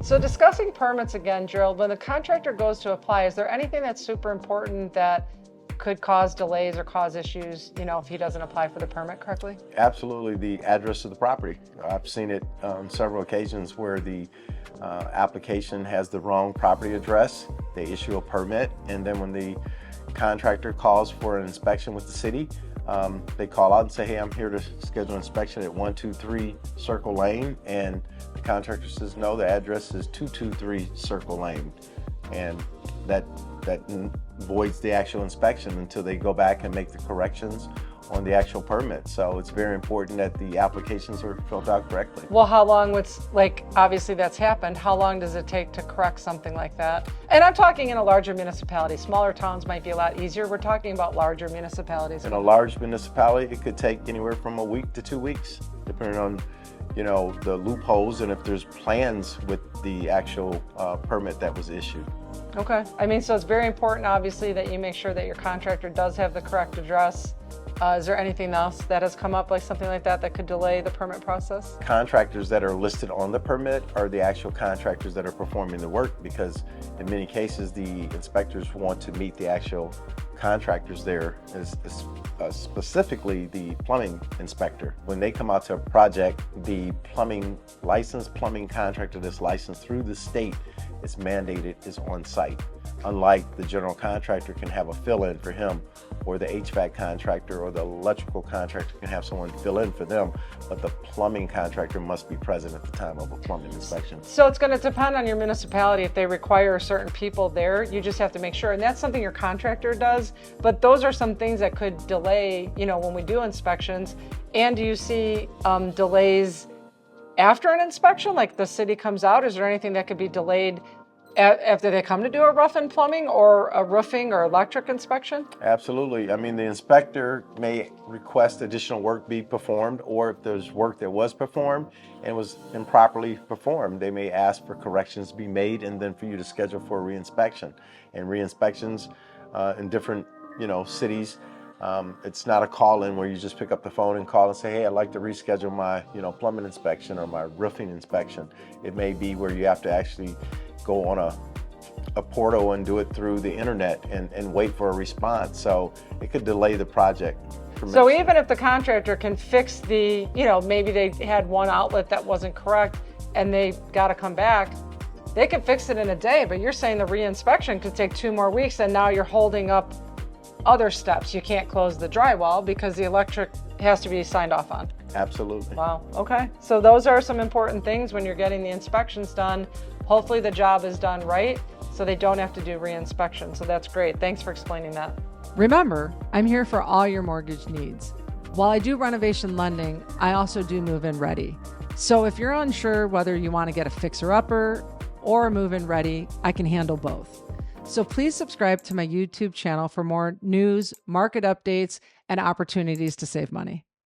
So discussing permits again, Gerald, when the contractor goes to apply, is there anything that's super important that could cause delays or cause issues, if he doesn't apply for the permit correctly? Absolutely, the address of the property. I've seen it on several occasions where the application has the wrong property address. They issue a permit, and then when the contractor calls for an inspection with the city, they call out and say, hey, I'm here to schedule an inspection at 123 Circle Lane, and the contractor says, no, the address is 223 Circle Lane, and that voids the actual inspection until they go back and make the corrections on the actual permit. So it's very important that the applications are filled out correctly. Well, how long obviously that's happened, how long does it take to correct something like that? And I'm talking in a larger municipality. Smaller towns might be a lot easier. We're talking about larger municipalities. In a large municipality, it could take anywhere from a week to 2 weeks, depending on the loopholes and if there's plans with the actual permit that was issued. Okay. So it's very important, obviously, that you make sure that your contractor does have the correct address. Is there anything else that has come up, like something like that could delay the permit process? Contractors that are listed on the permit are the actual contractors that are performing the work, because in many cases the inspectors want to meet the actual contractors there, specifically the plumbing inspector. When they come out to a project, the licensed plumbing contractor that's licensed through the state is mandated is on site. Unlike the general contractor can have a fill-in for him, or the HVAC contractor or the electrical contractor can have someone fill in for them, but the plumbing contractor must be present at the time of a plumbing inspection. So it's going to depend on your municipality. If they require certain people there, you just have to make sure, and that's something your contractor does, but those are some things that could delay, when we do inspections. And do you see delays after an inspection, like the city comes out? Is there anything that could be delayed after they come to do a rough and plumbing or a roofing or electric inspection? Absolutely. The inspector may request additional work be performed, or if there's work that was performed and was improperly performed, they may ask for corrections to be made and then for you to schedule for a reinspection. And reinspections in different cities, it's not a call-in where you just pick up the phone and call and say, hey, I'd like to reschedule my plumbing inspection or my roofing inspection. It may be where you have to actually go on a portal and do it through the internet and wait for a response. So it could delay the project. So even if the contractor can fix the, maybe they had one outlet that wasn't correct and they got to come back, they could fix it in a day, but you're saying the reinspection could take 2 more weeks, and now you're holding up other steps. You can't close the drywall because the electric has to be signed off on. Absolutely. Wow. Okay. So those are some important things when you're getting the inspections done. Hopefully the job is done right, so they don't have to do reinspection. So that's great. Thanks for explaining that. Remember, I'm here for all your mortgage needs. While I do renovation lending, I also do move-in ready. So if you're unsure whether you want to get a fixer-upper or a move-in ready, I can handle both. So please subscribe to my YouTube channel for more news, market updates, and opportunities to save money.